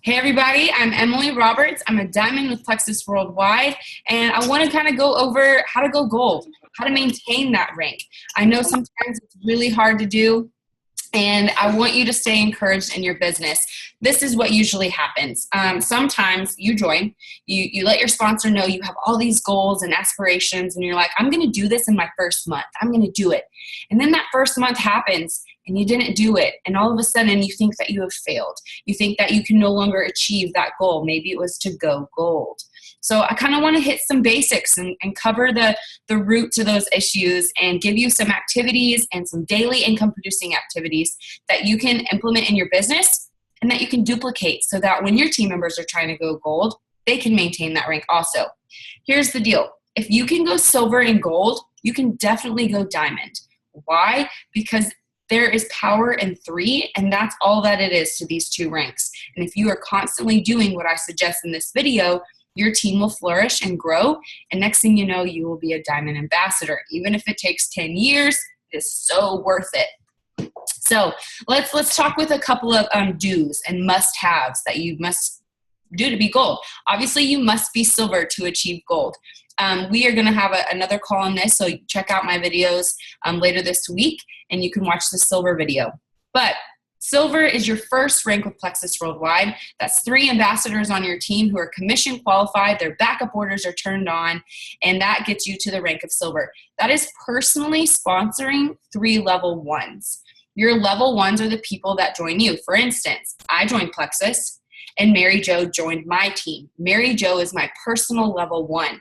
Hey everybody, I'm Emily Roberts. I'm a diamond with Plexus Worldwide, and I want to kind of go over how to go gold, how to maintain that rank. I know sometimes it's really hard to do, and I want you to stay encouraged in your business. This is what usually happens. Sometimes you join, you let your sponsor know you have all these goals and aspirations, and you're like, I'm going to do this in my first month. I'm going to do it. And then that first month happens, and you didn't do it. And all of a sudden, you think that you have failed. You think that you can no longer achieve that goal. Maybe it was to go gold. So I kind of want to hit some basics and cover the root to those issues and give you some activities and some daily income producing activities that you can implement in your business and that you can duplicate so that when your team members are trying to go gold, they can maintain that rank also. Here's the deal. If you can go silver and gold, you can definitely go diamond. Why? Because there is power in 3, and that's all that it is to these 2 ranks. And if you are constantly doing what I suggest in this video, your team will flourish and grow, and next thing you know, you will be a diamond ambassador. Even if it takes 10 years, it is so worth it. So let's talk with a couple of do's and must-haves that you must do to be gold. Obviously, you must be silver to achieve gold. We are going to have another call on this, so check out my videos later this week, and you can watch the silver video. But silver is your first rank with Plexus Worldwide. That's 3 ambassadors on your team who are commission qualified, their backup orders are turned on, and that gets you to the rank of silver. That is personally sponsoring 3 level 1s. Your level 1s are the people that join you. For instance, I joined Plexus, and Mary Jo joined my team. Mary Jo is my personal level 1.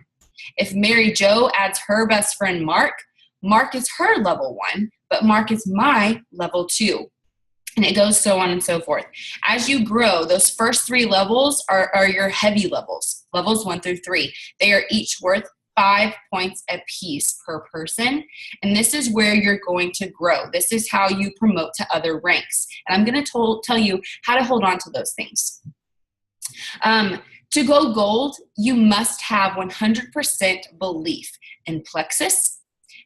If Mary Jo adds her best friend Mark, Mark is her level 1, but Mark is my level 2. And it goes so on and so forth. As you grow, those first 3 levels are your heavy levels, levels 1 through 3. They are each worth 5 points apiece per person. And this is where you're going to grow. This is how you promote to other ranks. And I'm going to tell you how to hold on to those things. To go gold, you must have 100% belief in Plexus,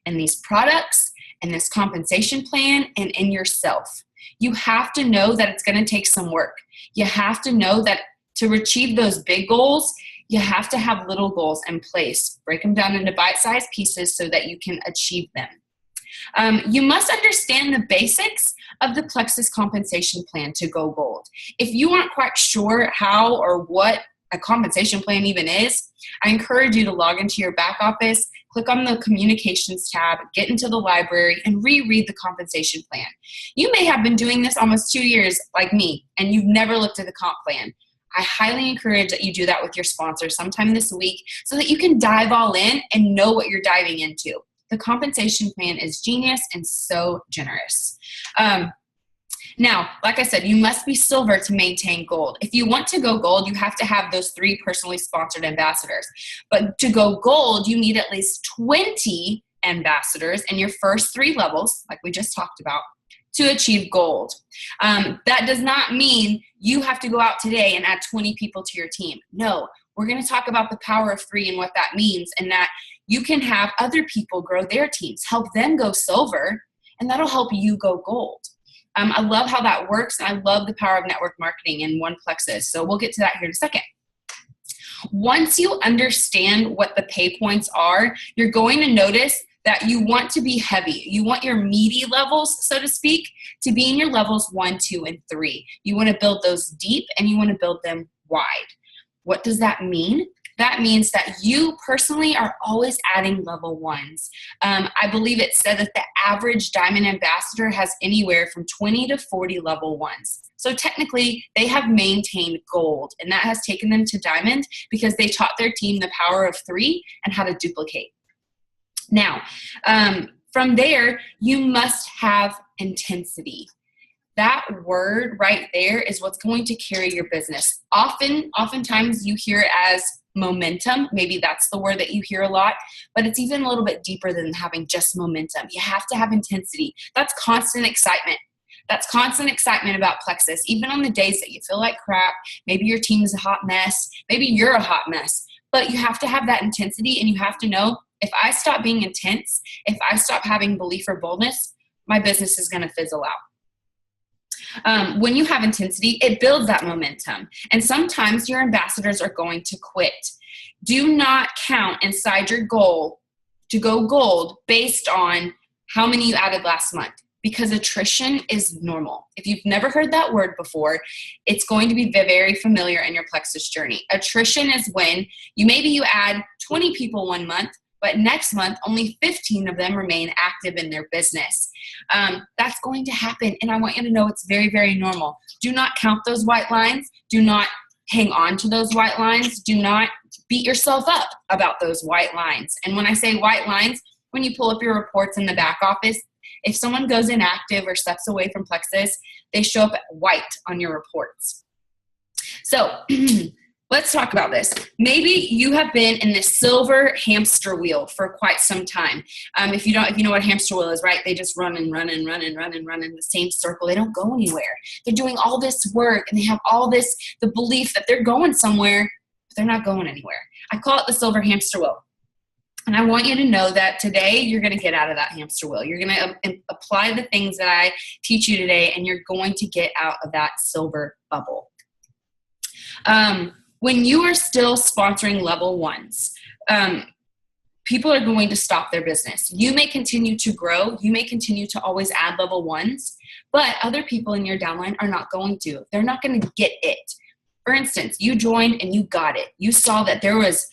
in these products, in this compensation plan, and in yourself. You have to know that it's going to take some work. You have to know that to achieve those big goals, you have to have little goals in place. Break them down into bite-sized pieces so that you can achieve them. You must understand the basics of the Plexus compensation plan to go gold. If you aren't quite sure how or what a compensation plan even is, I encourage you to log into your back office, click on the communications tab, get into the library, and reread the compensation plan. You may have been doing this almost 2 years like me, and you've never looked at the comp plan. I highly encourage that you do that with your sponsor sometime this week so that you can dive all in and know what you're diving into. The compensation plan is genius and so generous. Now, like I said, you must be silver to maintain gold. If you want to go gold, you have to have those 3 personally sponsored ambassadors. But to go gold, you need at least 20 ambassadors in your first 3 levels, like we just talked about, to achieve gold. That does not mean you have to go out today and add 20 people to your team. No, we're going to talk about the power of 3 and what that means, and that you can have other people grow their teams, help them go silver, and that'll help you go gold. I love how that works, and I love the power of network marketing in one Plexus. So we'll get to that here in a second. Once you understand what the pay points are, you're going to notice that you want to be heavy. You want your meaty levels, so to speak, to be in your levels 1, 2, and 3. You want to build those deep, and you want to build them wide. What does that mean? That means that you personally are always adding level 1s. I believe it said that the average diamond ambassador has anywhere from 20 to 40 level 1s. So technically, they have maintained gold, and that has taken them to diamond because they taught their team the power of 3 and how to duplicate. Now, from there, you must have intensity. That word right there is what's going to carry your business. Oftentimes you hear it as momentum. Maybe that's the word that you hear a lot, but it's even a little bit deeper than having just momentum. You have to have intensity. That's constant excitement. That's constant excitement about Plexus. Even on the days that you feel like crap, maybe your team is a hot mess, maybe you're a hot mess, but you have to have that intensity, and you have to know, if I stop being intense, if I stop having belief or boldness, my business is going to fizzle out. When you have intensity, it builds that momentum. And sometimes your ambassadors are going to quit. Do not count inside your goal to go gold based on how many you added last month, because attrition is normal. If you've never heard that word before, it's going to be very familiar in your Plexus journey. Attrition is when you add 20 people one month, but next month, only 15 of them remain active in their business. That's going to happen, and I want you to know it's very, very normal. Do not count those white lines. Do not hang on to those white lines. Do not beat yourself up about those white lines. And when I say white lines, when you pull up your reports in the back office, if someone goes inactive or steps away from Plexus, they show up white on your reports. So let's talk about this. Maybe you have been in this silver hamster wheel for quite some time. If you know what a hamster wheel is, right? They just run in the same circle. They don't go anywhere. They're doing all this work and they have the belief that they're going somewhere, but they're not going anywhere. I call it the silver hamster wheel. And I want you to know that today you're going to get out of that hamster wheel. You're going to apply the things that I teach you today, and you're going to get out of that silver bubble. When you are still sponsoring level ones, people are going to stop their business. You may continue to grow. You may continue to always add level ones, but other people in your downline are not going to. They're not going to get it. For instance, you joined and you got it. You saw that there was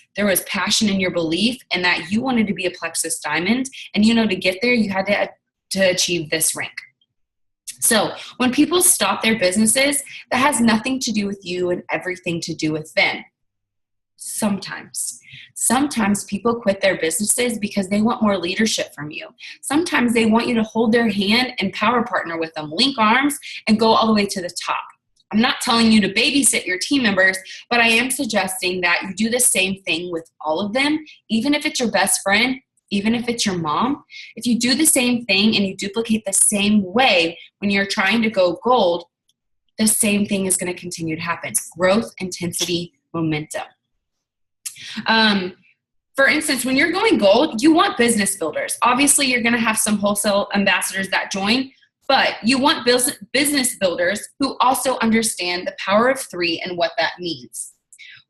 passion in your belief and that you wanted to be a Plexus Diamond. And to get there, you had to achieve this rank. So when people stop their businesses, that has nothing to do with you and everything to do with them. Sometimes people quit their businesses because they want more leadership from you. Sometimes they want you to hold their hand and power partner with them, link arms, and go all the way to the top. I'm not telling you to babysit your team members, but I am suggesting that you do the same thing with all of them, even if it's your best friend, even if it's your mom. If you do the same thing and you duplicate the same way when you're trying to go gold, the same thing is going to continue to happen. Growth, intensity, momentum. For instance, when you're going gold, you want business builders. Obviously, you're going to have some wholesale ambassadors that join, but you want business builders who also understand the power of 3 and what that means.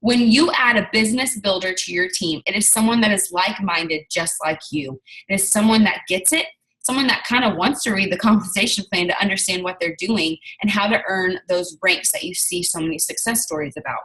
When you add a business builder to your team, it is someone that is like-minded just like you. It is someone that gets it, someone that kind of wants to read the compensation plan to understand what they're doing and how to earn those ranks that you see so many success stories about.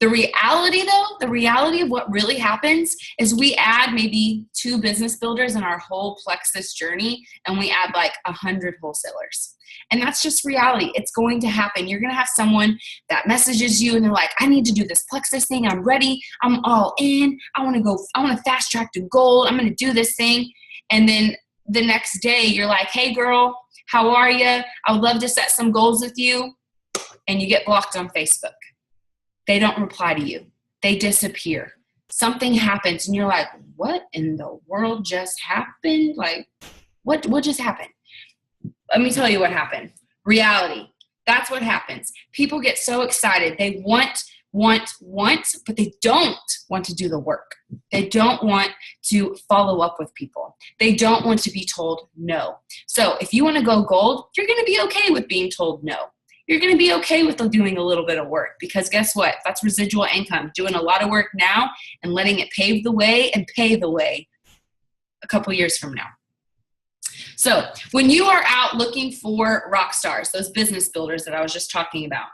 The reality of what really happens is we add maybe 2 business builders in our whole Plexus journey, and we add like 100 wholesalers. And that's just reality. It's going to happen. You're going to have someone that messages you and they're like, I need to do this Plexus thing. I'm ready. I'm all in. I want to fast track to gold. I'm going to do this thing. And then the next day you're like, hey girl, how are you? I would love to set some goals with you. And you get blocked on Facebook. They don't reply to you. They disappear. Something happens and you're like, what in the world just happened? Like, what just happened? Let me tell you what happened. Reality. That's what happens. People get so excited. They want, but they don't want to do the work. They don't want to follow up with people. They don't want to be told no. So if you want to go gold, you're going to be okay with being told no. You're going to be okay with doing a little bit of work, because guess what? That's residual income. Doing a lot of work now and letting it pave the way and pay the way a couple years from now. So when you are out looking for rock stars, those business builders that I was just talking about,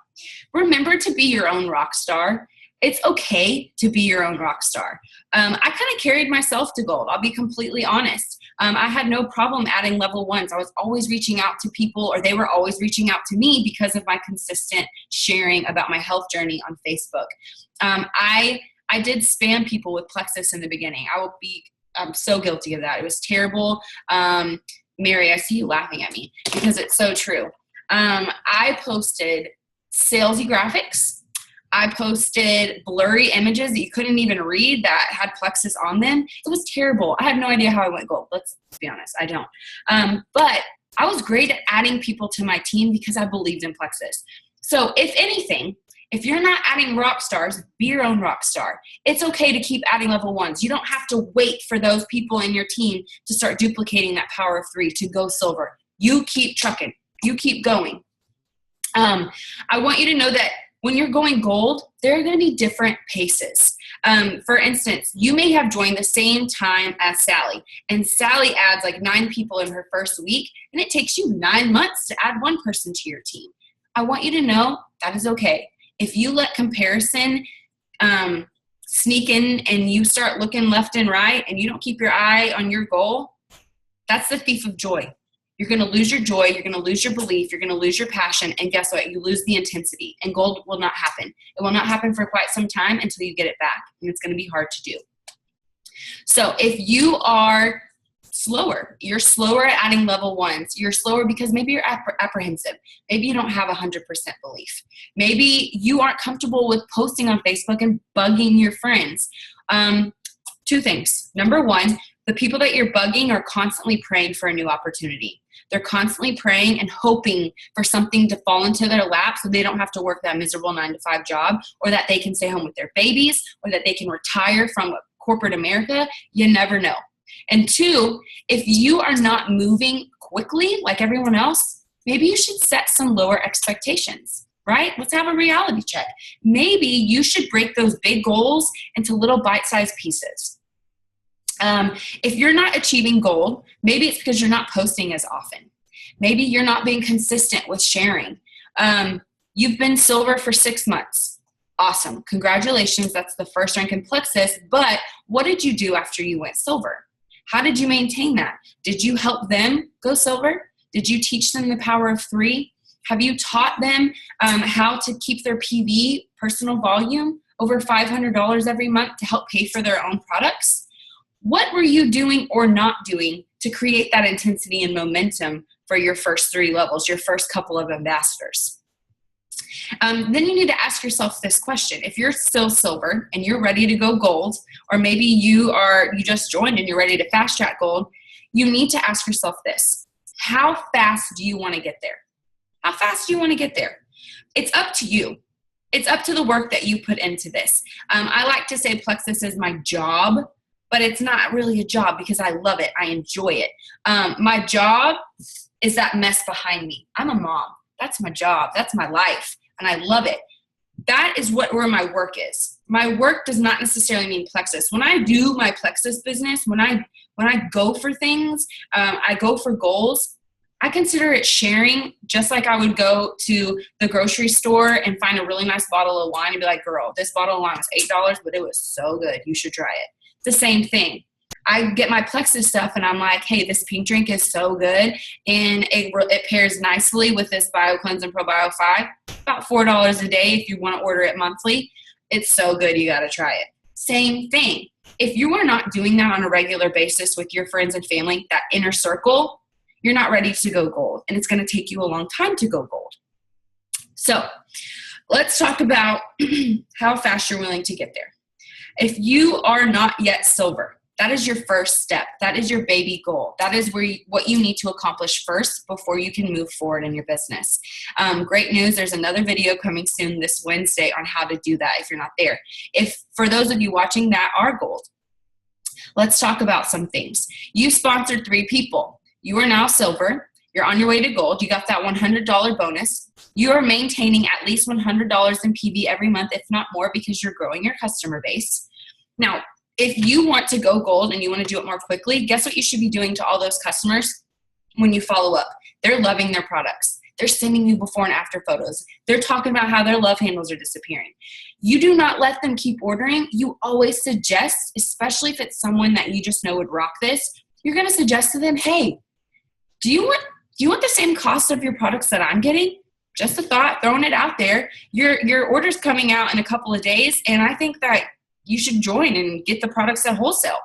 remember to be your own rock star. It's okay to be your own rock star. I kind of carried myself to gold. I'll be completely honest. I had no problem adding level ones. I was always reaching out to people, or they were always reaching out to me because of my consistent sharing about my health journey on Facebook. I did spam people with Plexus in the beginning. I'm so guilty of that. It was terrible. Mary, I see you laughing at me because it's so true. I posted salesy graphics. I posted blurry images that you couldn't even read that had Plexus on them. It was terrible. I have no idea how I went gold. Let's be honest. I don't. But I was great at adding people to my team because I believed in Plexus. So if anything, if you're not adding rock stars, be your own rock star. It's okay to keep adding level ones. You don't have to wait for those people in your team to start duplicating that power of 3 to go silver. You keep trucking. you keep going. I want you to know that when you're going gold, there are going to be different paces. For instance, you may have joined the same time as Sally, and Sally adds like 9 people in her first week, and it takes you 9 months to add 1 person to your team. I want you to know that is okay. If you let comparison sneak in and you start looking left and right and you don't keep your eye on your goal, that's the thief of joy. You're going to lose your joy. You're going to lose your belief. You're going to lose your passion. And guess what? You lose the intensity. And gold will not happen. It will not happen for quite some time until you get it back. And it's going to be hard to do. So if you are slower, you're slower at adding level 1s. You're slower because maybe you're apprehensive. Maybe you don't have 100% belief. Maybe you aren't comfortable with posting on Facebook and bugging your friends. 2 things. Number 1, the people that you're bugging are constantly praying for a new opportunity. They're constantly praying and hoping for something to fall into their lap so they don't have to work that miserable 9-to-5 job, or that they can stay home with their babies, or that they can retire from corporate America. You never know. And 2, if you are not moving quickly like everyone else, maybe you should set some lower expectations, right? Let's have a reality check. Maybe you should break those big goals into little bite-sized pieces. If you're not achieving gold, maybe it's because you're not posting as often. Maybe you're not being consistent with sharing. You've been silver for 6 months. Awesome. Congratulations. That's the first rank in Plexus. But what did you do after you went silver? How did you maintain that? Did you help them go silver? Did you teach them the power of 3? Have you taught them how to keep their PV, personal volume, over $500 every month to help pay for their own products? What were you doing or not doing to create that intensity and momentum for your first 3 levels, your first couple of ambassadors? Then you need to ask yourself this question. If you're still silver and you're ready to go gold, or maybe you just joined and you're ready to fast track gold, you need to ask yourself this. How fast do you want to get there? How fast do you want to get there? It's up to you. It's up to the work that you put into this. I like to say Plexus is my job, but it's not really a job because I love it. I enjoy it. My job is that mess behind me. I'm a mom. That's my job. That's my life. And I love it. That is where my work is. My work does not necessarily mean Plexus. When I do my Plexus business, when I go for things, I go for goals, I consider it sharing, just like I would go to the grocery store and find a really nice bottle of wine and be like, girl, this bottle of wine was $8, but it was so good. You should try it. The same thing. I get my Plexus stuff and I'm like, hey, this pink drink is so good. And it pairs nicely with this BioCleanse and ProBio 5. About $4 a day if you want to order it monthly. It's so good. You got to try it. Same thing. If you are not doing that on a regular basis with your friends and family, that inner circle, you're not ready to go gold. And it's going to take you a long time to go gold. So let's talk about how fast you're willing to get there. If you are not yet silver, that is your first step. That is your baby goal. That is what you need to accomplish first before you can move forward in your business. Great news. There's another video coming soon this Wednesday on how to do that if you're not there. If for those of you watching that are gold, let's talk about some things. You sponsored 3 people. You are now silver. You're on your way to gold. You got that $100 bonus. You are maintaining at least $100 in PV every month, if not more, because you're growing your customer base. Now, if you want to go gold and you want to do it more quickly, guess what you should be doing to all those customers when you follow up? They're loving their products. They're sending you before and after photos. They're talking about how their love handles are disappearing. You do not let them keep ordering. You always suggest, especially if it's someone that you just know would rock this, you're going to suggest to them, hey, do you want the same cost of your products that I'm getting? Just a thought, throwing it out there. Your order's coming out in a couple of days, and I think that you should join and get the products at wholesale.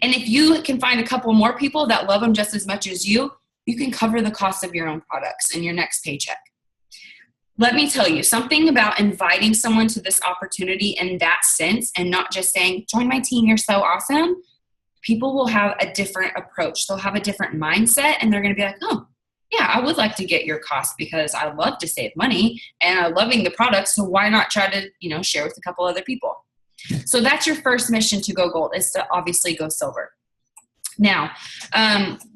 And if you can find a couple more people that love them just as much as you can cover the cost of your own products in your next paycheck. Let me tell you something about inviting someone to this opportunity in that sense and not just saying, join my team, you're so awesome. People will have a different approach. They'll have a different mindset, and they're going to be like, oh, yeah, I would like to get your cost because I love to save money and I'm loving the product. So why not try to, share with a couple other people? So that's your first mission to go gold, is to obviously go silver. Now,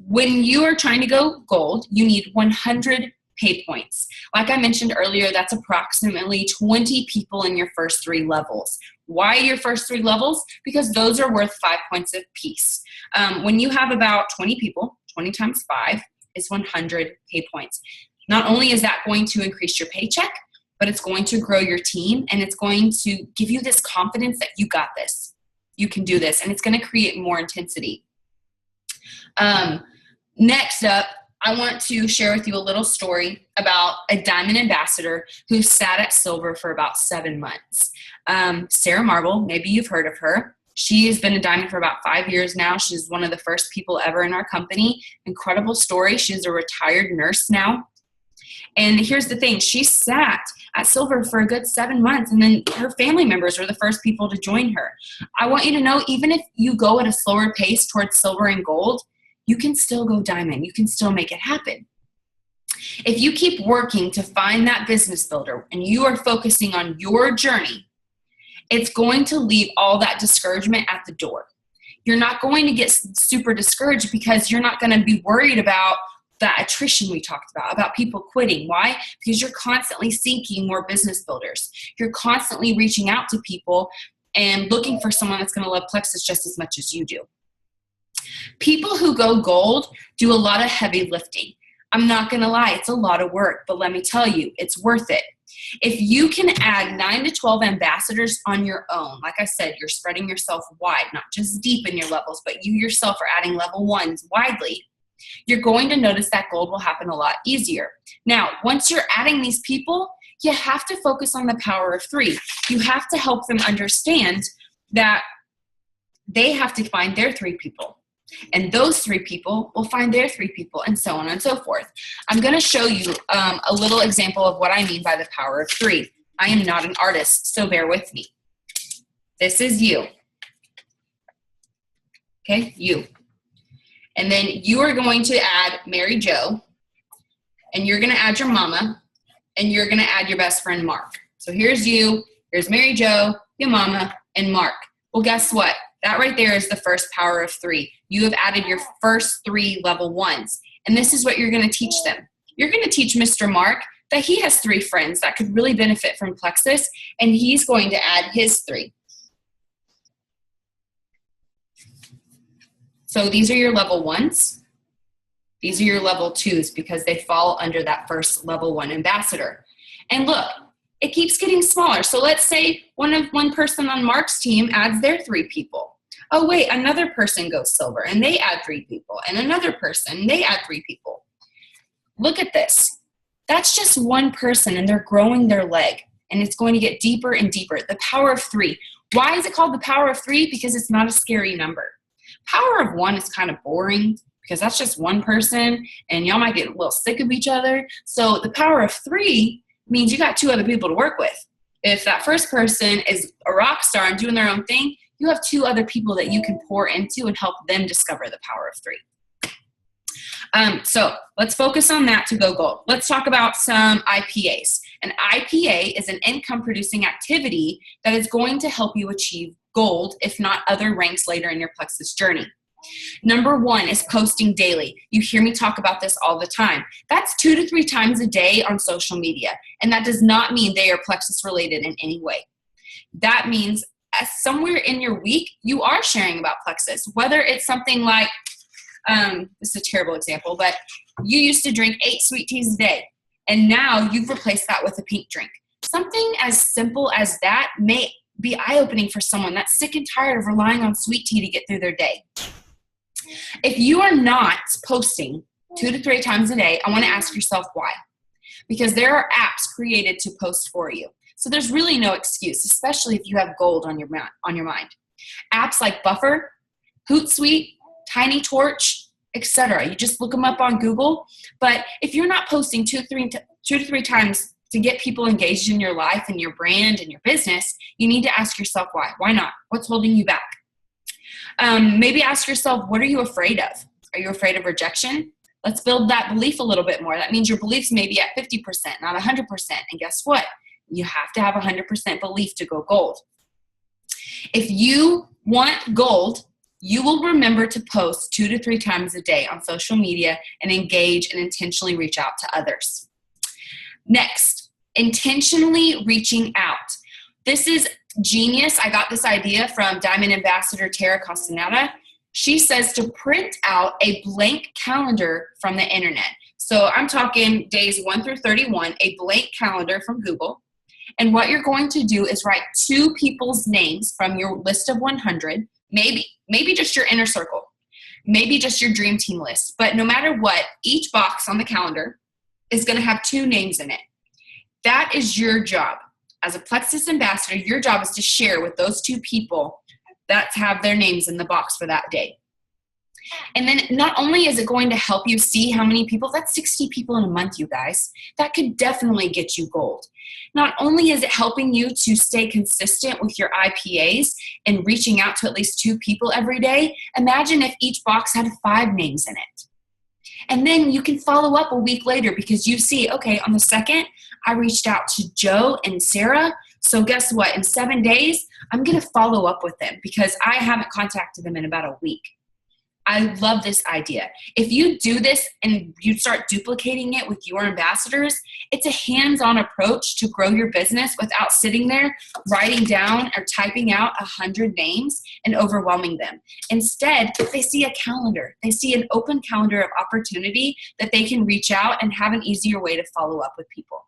when you are trying to go gold, you need 100 pay points. Like I mentioned earlier, that's approximately 20 people in your first 3 levels. Why your first 3 levels? Because those are worth 5 points apiece. When you have about 20 people, 20 times 5 is 100 pay points. Not only is that going to increase your paycheck, but it's going to grow your team, and it's going to give you this confidence that you got this, you can do this, and it's going to create more intensity. Next up, I want to share with you a little story about a diamond ambassador who sat at silver for about 7 months. Sarah Marble, maybe you've heard of her. She has been a diamond for about 5 years now. She's one of the first people ever in our company. Incredible story. She's a retired nurse now. And here's the thing, she sat at silver for a good 7 months, and then her family members were the first people to join her. I want you to know, even if you go at a slower pace towards silver and gold, you can still go diamond. You can still make it happen. If you keep working to find that business builder and you are focusing on your journey, it's going to leave all that discouragement at the door. You're not going to get super discouraged because you're not going to be worried about that attrition we talked about people quitting. Why? Because you're constantly seeking more business builders. You're constantly reaching out to people and looking for someone that's going to love Plexus just as much as you do. People who go gold do a lot of heavy lifting. I'm not going to lie, it's a lot of work, but let me tell you, it's worth it. If you can add 9 to 12 ambassadors on your own, like I said, you're spreading yourself wide, not just deep in your levels, but you yourself are adding level 1s widely, you're going to notice that gold will happen a lot easier. Now, once you're adding these people, you have to focus on the power of 3. You have to help them understand that they have to find their 3 people. And those 3 people will find their 3 people, and so on and so forth. I'm going to show you a little example of what I mean by the power of 3. I am not an artist, so bear with me. This is you. Okay, you. And then you are going to add Mary Jo, and you're going to add your mama, and you're going to add your best friend, Mark. So here's you, here's Mary Jo, your mama, and Mark. Well, guess what? That right there is the first power of 3. You have added your first 3 level 1s. And this is what you're going to teach them. You're going to teach Mr. Mark that he has 3 friends that could really benefit from Plexus, and he's going to add his 3. So these are your level 1s. These are your level 2s because they fall under that first level 1 ambassador. And look, it keeps getting smaller. So let's say one person on Mark's team adds their 3 people. Oh wait, another person goes silver and they add 3 people, and another person, they add 3 people. Look at this. That's just one person, and they're growing their leg, and it's going to get deeper and deeper. The power of 3. Why is it called the power of 3? Because it's not a scary number. Power of 1 is kind of boring because that's just one person, and y'all might get a little sick of each other. So the power of 3 means you got 2 other people to work with. If that first person is a rock star and doing their own thing, you have 2 other people that you can pour into and help them discover the power of 3. So let's focus on that to go gold. Let's talk about some IPAs. An IPA is an income-producing activity that is going to help you achieve gold, if not other ranks later in your Plexus journey. Number 1 is posting daily. You hear me talk about this all the time. That's 2 to 3 times a day on social media, and that does not mean they are Plexus related in any way. That means somewhere in your week, you are sharing about Plexus, whether it's something like, this is a terrible example, but you used to drink 8 sweet teas a day, and now you've replaced that with a pink drink. Something as simple as that may be eye-opening for someone that's sick and tired of relying on sweet tea to get through their day. If you are not posting 2 to 3 times a day, I want to ask yourself why. Because there are apps created to post for you. So there's really no excuse, especially if you have gold on your mind. Apps like Buffer, Hootsuite, Tiny Torch, etc. You just look them up on Google. But if you're not posting 2 to 3 times to get people engaged in your life and your brand and your business, you need to ask yourself why. Why not? What's holding you back? Maybe ask yourself, what are you afraid of? Are you afraid of rejection? Let's build that belief a little bit more. That means your beliefs may be at 50%, not 100%. And guess what? You have to have 100% belief to go gold. If you want gold, you will remember to post 2 to 3 times a day on social media and engage and intentionally reach out to others. Next, intentionally reaching out. This is genius. I got this idea from Diamond Ambassador Tara Castaneda. She says to print out a blank calendar from the internet. So I'm talking days 1 through 31, a blank calendar from Google. And what you're going to do is write 2 people's names from your list of 100, maybe just your inner circle, maybe just your dream team list. But no matter what, each box on the calendar is going to have 2 names in it. That is your job. As a Plexus ambassador, your job is to share with those 2 people that have their names in the box for that day. And then not only is it going to help you see how many people, that's 60 people in a month, you guys. That could definitely get you gold. Not only is it helping you to stay consistent with your IPAs and reaching out to at least 2 people every day, imagine if each box had 5 names in it. And then you can follow up a week later because you see, okay, on the 2nd, I reached out to Joe and Sarah. So guess what? In 7 days, I'm going to follow up with them because I haven't contacted them in about a week. I love this idea. If you do this and you start duplicating it with your ambassadors, it's a hands-on approach to grow your business without sitting there writing down or typing out 100 names and overwhelming them. Instead, they see a calendar. They see an open calendar of opportunity that they can reach out and have an easier way to follow up with people.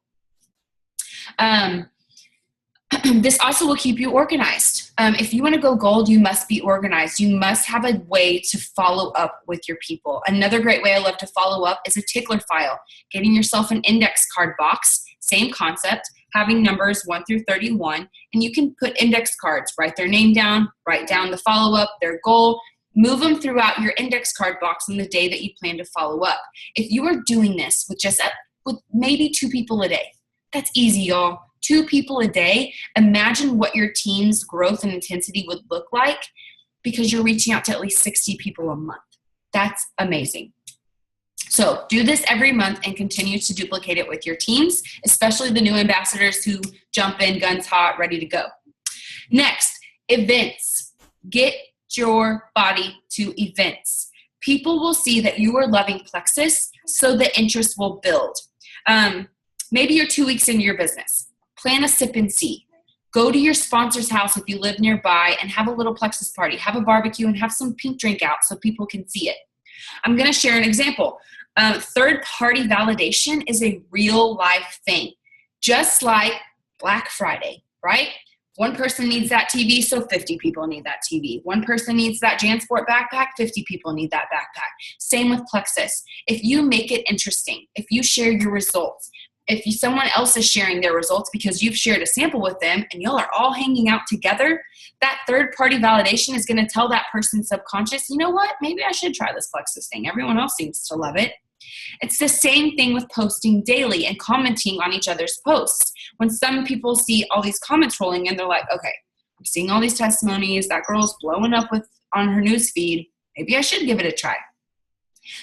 This also will keep you organized. If you want to go gold, you must be organized. You must have a way to follow up with your people. Another great way I love to follow up is a tickler file. Getting yourself an index card box, same concept, having numbers 1 through 31, and you can put index cards, write their name down, write down the follow-up, their goal, move them throughout your index card box on the day that you plan to follow up. If you are doing this with maybe 2 people a day, that's easy, y'all. 2 people a day, imagine what your team's growth and intensity would look like because you're reaching out to at least 60 people a month. That's amazing. So do this every month and continue to duplicate it with your teams, especially the new ambassadors who jump in guns hot, ready to go. Next, events. Get your body to events. People will see that you are loving Plexus, so the interest will build. Maybe you're 2 weeks into your business. Plan a sip and see. Go to your sponsor's house if you live nearby and have a little Plexus party. Have a barbecue and have some pink drink out so people can see it. I'm going to share an example. Third-party validation is a real-life thing, just like Black Friday, right? One person needs that TV, so 50 people need that TV. One person needs that JanSport backpack, 50 people need that backpack. Same with Plexus. If you make it interesting, if you share your results, if someone else is sharing their results because you've shared a sample with them and y'all are all hanging out together, that third-party validation is going to tell that person's subconscious, you know what, maybe I should try this Plexus thing. Everyone else seems to love it. It's the same thing with posting daily and commenting on each other's posts. When some people see all these comments rolling in, they're like, okay, I'm seeing all these testimonies. That girl's blowing up on her news feed. Maybe I should give it a try.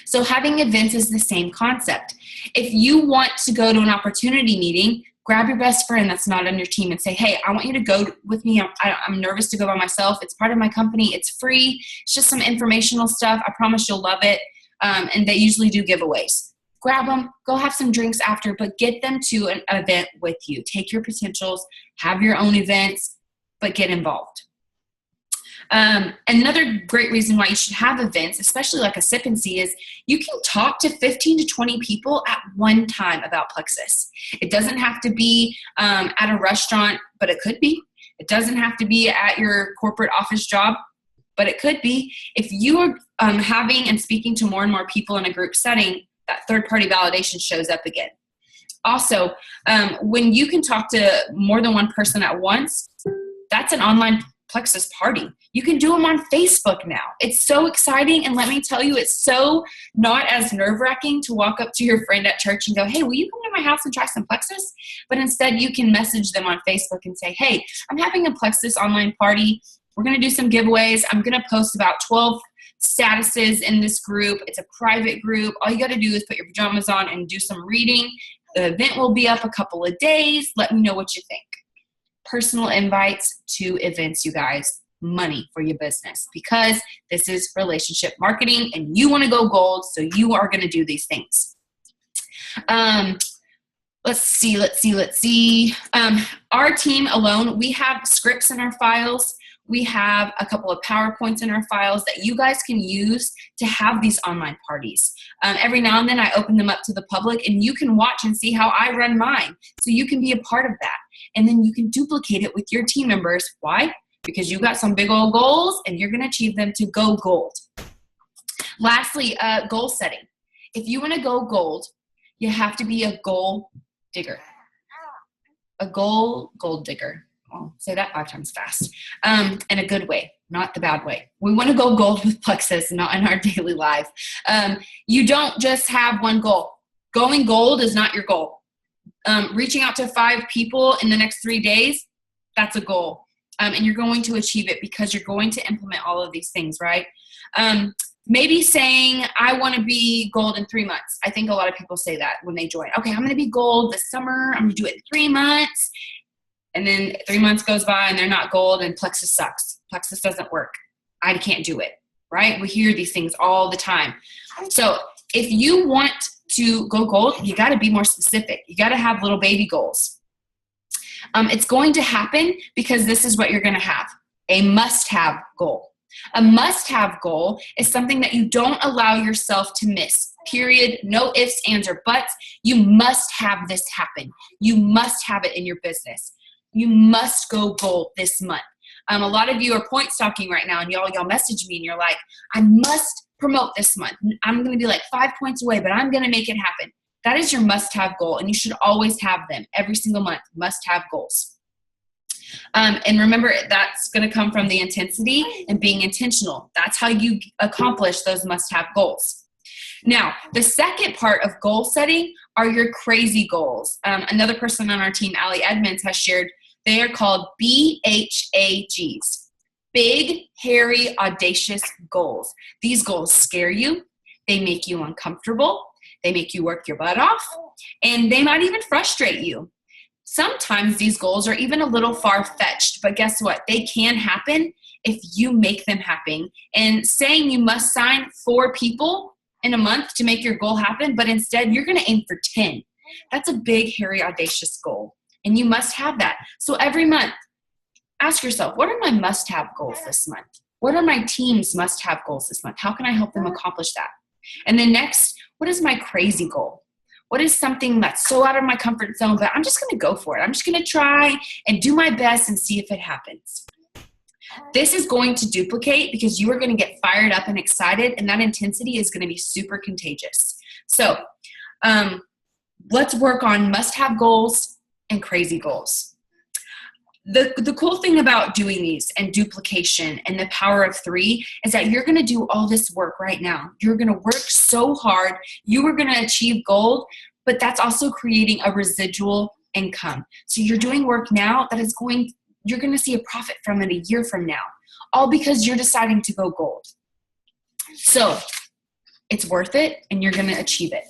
So having events is the same concept. If you want to go to an opportunity meeting, grab your best friend that's not on your team and say, hey, I want you to go with me. I'm nervous to go by myself. It's part of my company. It's free. It's just some informational stuff. I promise you'll love it. And they usually do giveaways. Grab them, go have some drinks after, but get them to an event with you. Take your potentials, have your own events, but get involved. Another great reason why you should have events, especially like a sip and see, is you can talk to 15 to 20 people at one time about Plexus. It doesn't have to be at a restaurant, but it could be. It doesn't have to be at your corporate office job, but it could be. If you are having and speaking to more and more people in a group setting, that third-party validation shows up again. Also, when you can talk to more than one person at once, that's an online Plexus party. You can do them on Facebook now. It's so exciting, and let me tell you, it's so not as nerve-wracking to walk up to your friend at church and go, hey, will you come to my house and try some Plexus? But instead, you can message them on Facebook and say, hey, I'm having a Plexus online party. We're going to do some giveaways. I'm going to post about 12 statuses in this group. It's a private group. All you got to do is put your pajamas on and do some reading. The event will be up a couple of days. Let me know what you think. Personal invites to events, you guys. money for your business, because this is relationship marketing and you want to go gold. So you are going to do these things. Let's see. Our team alone, we have scripts in our files. We have a couple of PowerPoints in our files that you guys can use to have these online parties. Every now and then I open them up to the public, and you can watch and see how I run mine. So you can be a part of that. And then you can duplicate it with your team members. Why? Because you got some big old goals and you're going to achieve them to go gold. Lastly, goal setting. If you want to go gold, you have to be a goal digger. A gold digger. I'll say that 5 times fast. In a good way, not the bad way. We want to go gold with Plexus, not in our daily life. You don't just have one goal. Going gold is not your goal. Reaching out to 5 people in the next 3 days, that's a goal. And you're going to achieve it because you're going to implement all of these things, right? Maybe saying, I want to be gold in 3 months. I think a lot of people say that when they join. Okay, I'm going to be gold this summer. I'm going to do it in 3 months. And then 3 months goes by and they're not gold, and Plexus sucks. Plexus doesn't work. I can't do it, right? We hear these things all the time. So if you want to go gold, you got to be more specific. You got to have little baby goals. It's going to happen because this is what you're going to have, a must-have goal. A must-have goal is something that you don't allow yourself to miss, period. No ifs, ands, or buts. You must have this happen. You must have it in your business. You must go gold this month. A lot of you are point stalking right now, and y'all message me and you're like, I must promote this month. I'm going to be like 5 points away, but I'm going to make it happen. That is your must-have goal, and you should always have them every single month. Must-have goals. And remember, that's going to come from the intensity and being intentional. That's how you accomplish those must-have goals. Now, the second part of goal setting are your crazy goals. Another person on our team, Allie Edmonds, has shared they are called BHAGs. Big, hairy, audacious goals. These goals scare you. They make you uncomfortable. They make you work your butt off. And they might even frustrate you. Sometimes these goals are even a little far-fetched, but guess what? They can happen if you make them happen. And saying you must sign 4 people in a month to make your goal happen, but instead you're going to aim for 10. That's a big, hairy, audacious goal. And you must have that. So every month, ask yourself, what are my must-have goals this month? What are my team's must-have goals this month? How can I help them accomplish that? And then next, what is my crazy goal? What is something that's so out of my comfort zone, but I'm just going to go for it. I'm just going to try and do my best and see if it happens. This is going to duplicate because you are going to get fired up and excited, and that intensity is going to be super contagious. So let's work on must-have goals and crazy goals. The cool thing about doing these and duplication and the power of 3 is that you're going to do all this work right now. You're going to work so hard. You are going to achieve gold, but that's also creating a residual income. So you're doing work now that is you're going to see a profit from it a year from now, all because you're deciding to go gold. So it's worth it, and you're going to achieve it.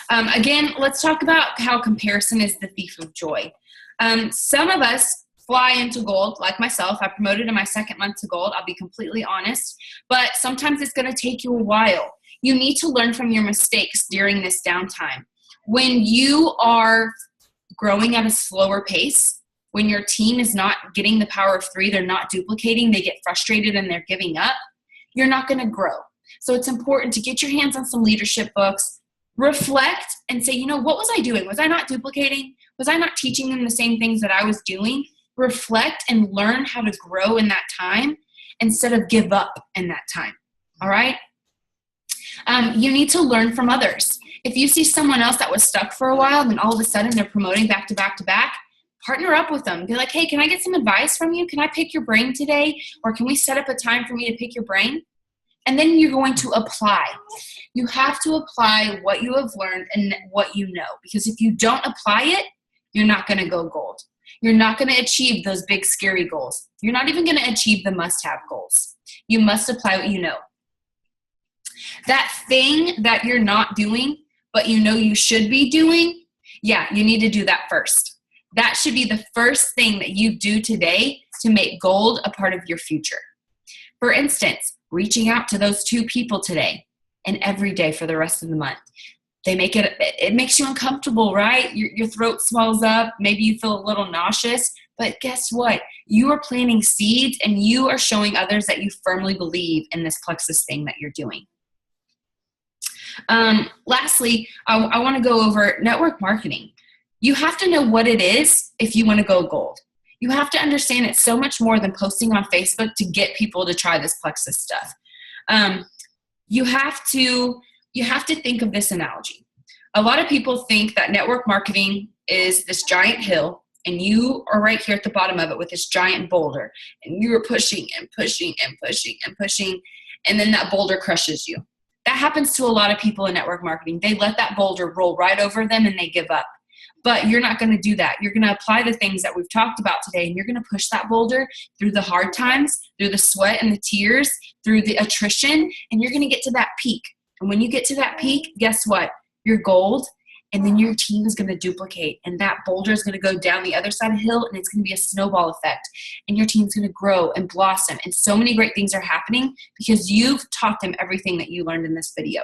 Again, let's talk about how comparison is the thief of joy. Some of us fly into gold, like myself. I promoted in my 2nd month to gold. I'll be completely honest. But sometimes it's going to take you a while. You need to learn from your mistakes during this downtime. When you are growing at a slower pace, when your team is not getting the power of 3, they're not duplicating, they get frustrated and they're giving up, you're not going to grow. So it's important to get your hands on some leadership books, reflect and say, what was I doing? Was I not duplicating? Was I not teaching them the same things that I was doing? Reflect and learn how to grow in that time instead of give up in that time. All right? You need to learn from others. If you see someone else that was stuck for a while, then all of a sudden they're promoting back to back to back, partner up with them. Be like, hey, can I get some advice from you? Can I pick your brain today? Or can we set up a time for me to pick your brain? And then you're going to apply. You have to apply what you have learned and what you know. Because if you don't apply it, you're not going to go gold. You're not going to achieve those big, scary goals. You're not even going to achieve the must-have goals. You must apply what you know. That thing that you're not doing, but you know you should be doing, yeah, you need to do that first. That should be the first thing that you do today to make gold a part of your future. For instance, reaching out to those 2 people today and every day for the rest of the month. It makes you uncomfortable, right? Your throat swells up. Maybe you feel a little nauseous, but guess what? You are planting seeds and you are showing others that you firmly believe in this Plexus thing that you're doing. Lastly, I want to go over network marketing. You have to know what it is if you want to go gold. You have to understand it's so much more than posting on Facebook to get people to try this Plexus stuff. You have to think of this analogy. A lot of people think that network marketing is this giant hill and you are right here at the bottom of it with this giant boulder and you are pushing and pushing and pushing and pushing, and then that boulder crushes you. That happens to a lot of people in network marketing. They let that boulder roll right over them and they give up. But you're not going to do that. You're going to apply the things that we've talked about today, and you're going to push that boulder through the hard times, through the sweat and the tears, through the attrition, and you're going to get to that peak. And when you get to that peak, guess what? You're gold, and then your team is going to duplicate, and that boulder is going to go down the other side of the hill, and it's going to be a snowball effect, and your team's going to grow and blossom, and so many great things are happening because you've taught them everything that you learned in this video.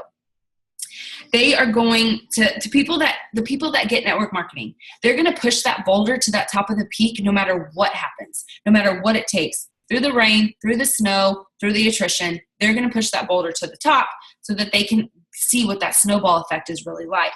They are going to the people that get network marketing, they're going to push that boulder to that top of the peak no matter what happens, no matter what it takes. Through the rain, through the snow, through the attrition, they're going to push that boulder to the top so that they can see what that snowball effect is really like.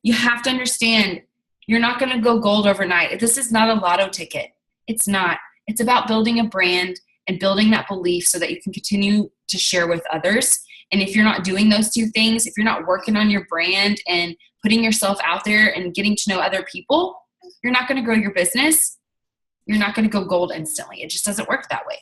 You have to understand, you're not going to go gold overnight. This is not a lotto ticket. It's not. It's about building a brand and building that belief so that you can continue to share with others. And if you're not doing those 2 things, if you're not working on your brand and putting yourself out there and getting to know other people, you're not going to grow your business. You're not going to go gold instantly. It just doesn't work that way.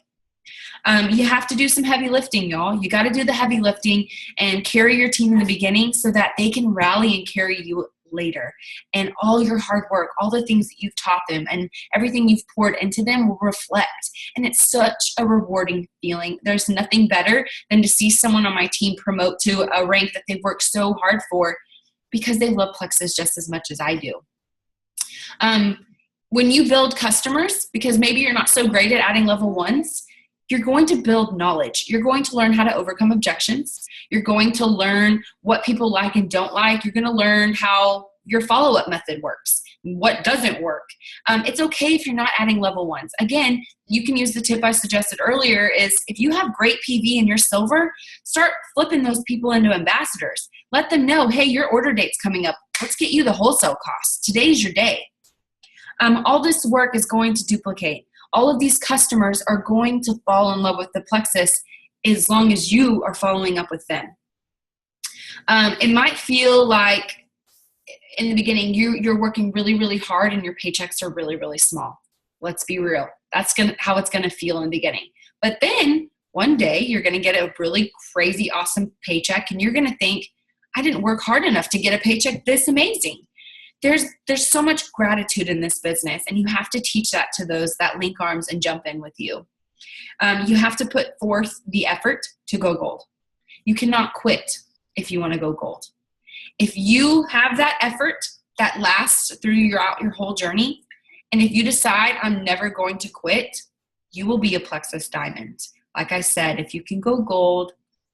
You have to do some heavy lifting, y'all. You got to do the heavy lifting and carry your team in the beginning so that they can rally and carry you later. And all your hard work, all the things that you've taught them and everything you've poured into them will reflect. And it's such a rewarding feeling. There's nothing better than to see someone on my team promote to a rank that they've worked so hard for because they love Plexus just as much as I do. When you build customers, because maybe you're not so great at adding level 1s, you're going to build knowledge. You're going to learn how to overcome objections. You're going to learn what people like and don't like. You're going to learn how your follow-up method works, what doesn't work. It's okay if you're not adding level 1s. Again, you can use the tip I suggested earlier is if you have great PV in your silver, start flipping those people into ambassadors. Let them know, hey, your order date's coming up. Let's get you the wholesale cost. Today's your day. All this work is going to duplicate. All of these customers are going to fall in love with the Plexus as long as you are following up with them. It might feel like in the beginning you're working really, really hard and your paychecks are really, really small. Let's be real. That's how it's going to feel in the beginning. But then one day you're going to get a really crazy, awesome paycheck and you're going to think, I didn't work hard enough to get a paycheck this amazing. There's so much gratitude in this business, and you have to teach that to those that link arms and jump in with you. You have to put forth the effort to go gold. You cannot quit if you want to go gold. If you have that effort that lasts throughout your whole journey, and if you decide I'm never going to quit, you will be a Plexus diamond. Like I said, if you can go gold,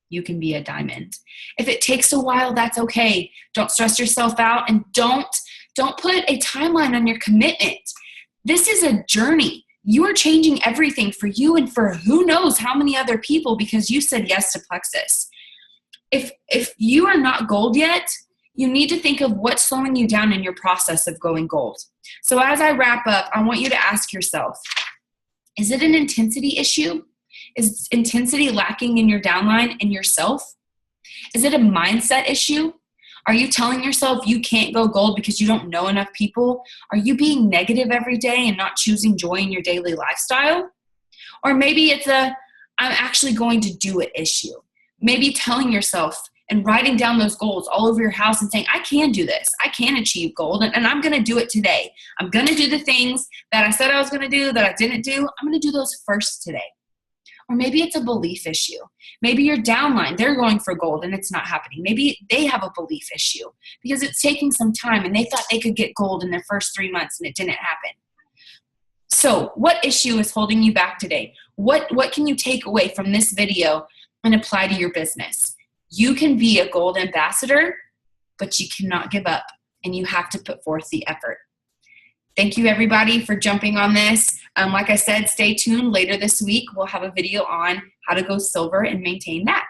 you can be a diamond. If it takes a while, that's okay. Don't stress yourself out, and don't put a timeline on your commitment. This is a journey. You are changing everything for you and for who knows how many other people because you said yes to Plexus. If you are not gold yet, you need to think of what's slowing you down in your process of going gold. So as I wrap up, I want you to ask yourself, is it an intensity issue? Is intensity lacking in your downline and yourself? Is it a mindset issue? Are you telling yourself you can't go gold because you don't know enough people? Are you being negative every day and not choosing joy in your daily lifestyle? Or maybe it's a I'm actually going to do it issue. Maybe telling yourself and writing down those goals all over your house and saying, I can do this. I can achieve gold, and I'm going to do it today. I'm going to do the things that I said I was going to do that I didn't do. I'm going to do those first today. Or maybe it's a belief issue. Maybe your downline, they're going for gold and it's not happening. Maybe they have a belief issue because it's taking some time and they thought they could get gold in their first 3 months and it didn't happen. So what issue is holding you back today? What can you take away from this video and apply to your business? You can be a gold ambassador, but you cannot give up and you have to put forth the effort. Thank you everybody for jumping on this. Like I said, stay tuned. Later this week, we'll have a video on how to go silver and maintain that.